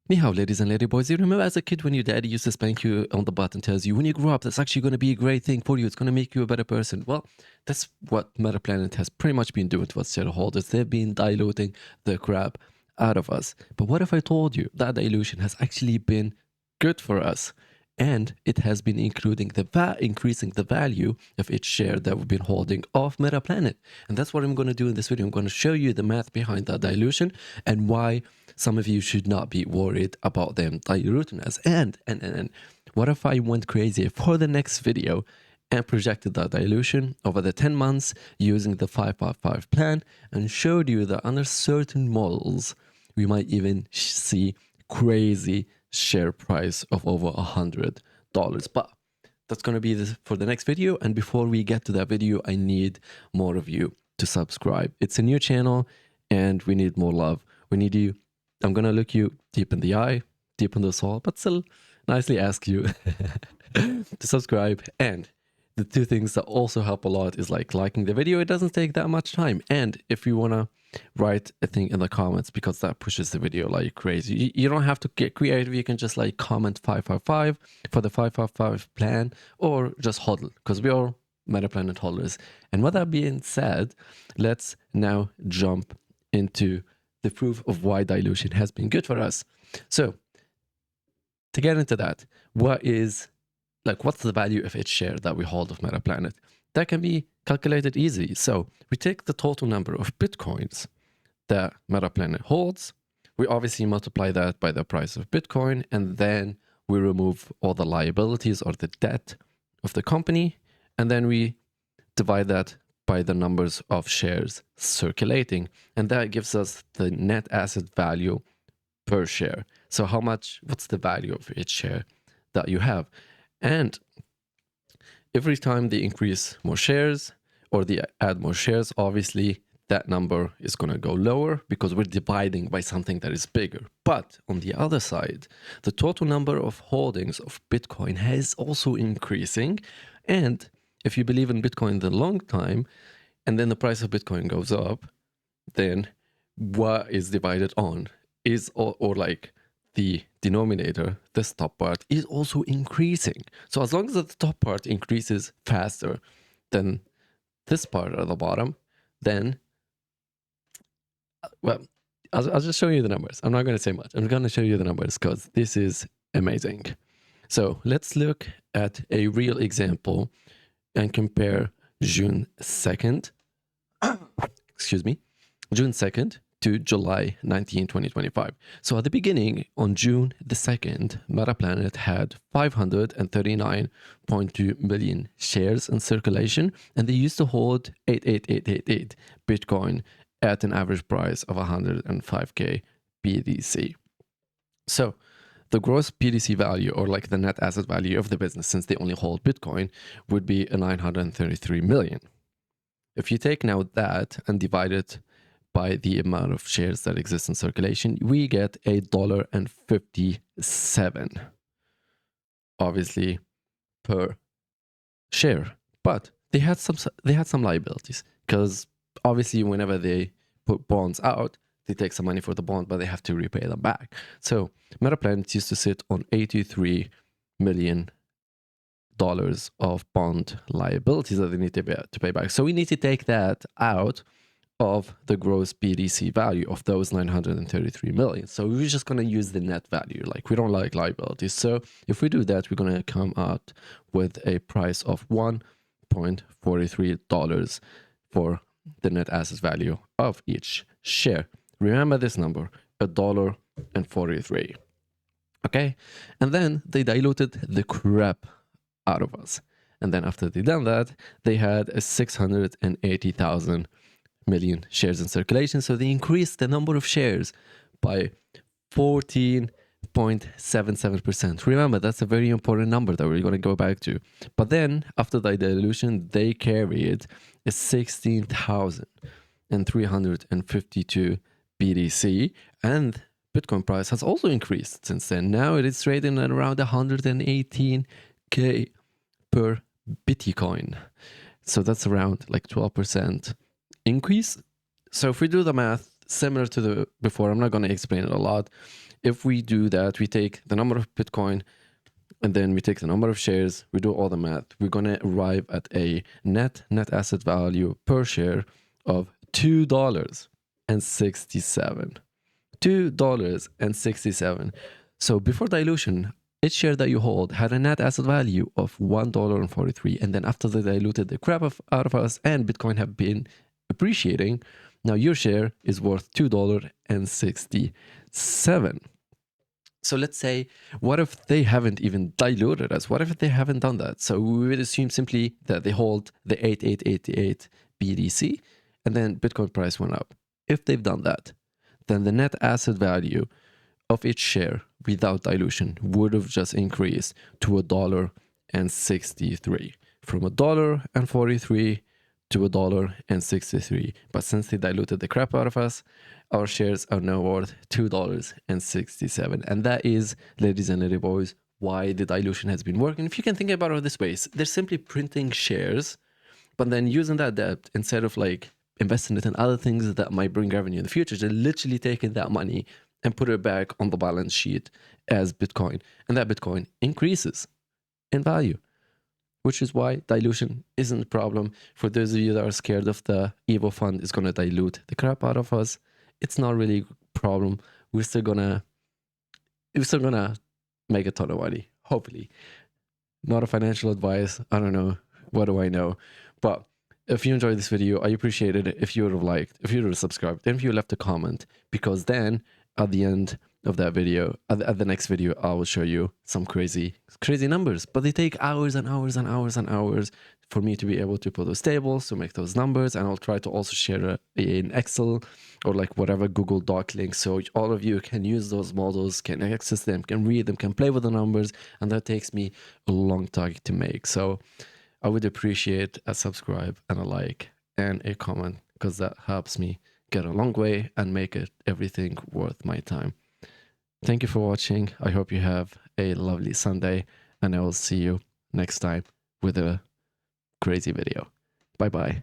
Ni hao, ladies and ladyboys. You remember as a kid when your daddy used to spank you on the butt and tells you, when you grow up, that's actually going to be a great thing for you. It's going to make you a better person. Well, that's what Metaplanet has pretty much been doing to us shareholders. They've been diluting the crap out of us. But what if I told you that dilution has actually been good for us? And it has been including increasing the value of each share that we've been holding of Metaplanet. And that's what I'm going to do in this video. I'm going to show you the math behind that dilution and why some of you should not be worried about them diluting us. And what if I went crazy for the next video and projected that dilution over the 10 months using the 555 plan and showed you that under certain models, we might even see crazy share price of over $100. But that's going to be for the next video. And before we get to that video, I need more of you to subscribe. It's a new channel and we need more love. We need you. I'm going to look you deep in the eye, deep in the soul, but still nicely ask you to subscribe. And the two things that also help a lot is like liking the video. It doesn't take that much time. And if you want to write a thing in the comments, because that pushes the video like crazy. You don't have to get creative. You can just like comment 555 for the 555 plan or just hodl, because we are Metaplanet holders. And with that being said, let's now jump into the proof of why dilution has been good for us. So to get into that, what's the value of each share that we hold of Metaplanet? That can be calculated easily. So we take the total number of Bitcoins that Metaplanet holds. We obviously multiply that by the price of Bitcoin, and then we remove all the liabilities or the debt of the company, and then we divide that by the numbers of shares circulating, and that gives us the net asset value per share. So what's the value of each share that you have? And every time they increase more shares or they add more shares, obviously that number is going to go lower because we're dividing by something that is bigger. But on the other side, the total number of holdings of Bitcoin is also increasing. And if you believe in Bitcoin the long time, and then the price of Bitcoin goes up, then what is divided on is, or like the denominator, this top part, is also increasing. So as long as the top part increases faster than this part at the bottom, then, well, I'll just show you the numbers. I'm not going to say much. I'm going to show you the numbers because this is amazing. So let's look at a real example and compare June 2nd, excuse me, June 2nd to July 19, 2025. So at the beginning, on June the 2nd, Metaplanet had 539.2 million shares in circulation, and they used to hold 88888 Bitcoin at an average price of 105K BTC. So the gross BTC value, or like the net asset value of the business, since they only hold Bitcoin, would be 933 million. If you take now that and divide it by the amount of shares that exist in circulation, we get $1.57, obviously, per share. But they had some liabilities, because obviously whenever they put bonds out, they take some money for the bond, but they have to repay them back. So Metaplanet used to sit on $83 million of bond liabilities that they need to pay back. So we need to take that out of the gross BTC value of those 933 million. So we're just going to use the net value. Like, we don't like liabilities. So if we do that, we're going to come out with a price of $1.43 for the net asset value of each share. Remember this number, $1.43. Okay. And then they diluted the crap out of us. And then after they done that, they had a 680,000 million shares in circulation. So they increased the number of shares by 14.77%. Remember, that's a very important number that we're going to go back to. But then after the dilution, they carried a 16,352 BTC, and Bitcoin price has also increased since then. Now it is trading at around 118K per Bitcoin. So that's around like 12% increase. So if we do the math similar to the before, I'm not going to explain it a lot. if we do that, we take the number of Bitcoin and then we take the number of shares, we do all the math, we're going to arrive at a net asset value per share of $2.67. $2.67. So before dilution, each share that you hold had a net asset value of $1.43. And then after they diluted the crap out of us and Bitcoin have been appreciating, now your share is worth $2.67. So let's say, what if they haven't even diluted us? What if they haven't done that? So we would assume simply that they hold the 8888 BTC and then Bitcoin price went up. If they've done that, then the net asset value of each share without dilution would have just increased to $1.63, from $1.43 to $1.63. But since they diluted the crap out of us, our shares are now worth $2.67. And that is, ladies and lady boys, why the dilution has been working. If you can think about it this way, they're simply printing shares, but then using that debt, instead of like investing it in other things that might bring revenue in the future, they're literally taking that money and put it back on the balance sheet as Bitcoin. And that Bitcoin increases in value, which is why dilution isn't a problem. For those of you that are scared of the Evo fund is going to dilute the crap out of us, it's not really a problem. We're still gonna make a ton of money, hopefully. Not a financial advice. I don't know. What do I know? But if you enjoyed this video, I appreciate it if you would have liked, if you would have subscribed, and if you left a comment, because then at the end of that video, at the next video, I will show you some crazy numbers. But they take hours and hours and hours and hours for me to be able to put those tables, to make those numbers. And I'll try to also share in Excel or like whatever Google Doc link, so all of you can use those models, can access them, can read them, can play with the numbers. And that takes me a long time to make. So I would appreciate a subscribe and a like and a comment, because that helps me get a long way and make it everything worth my time. Thank you for watching. I hope you have a lovely Sunday, and I will see you next time with a crazy video. Bye bye.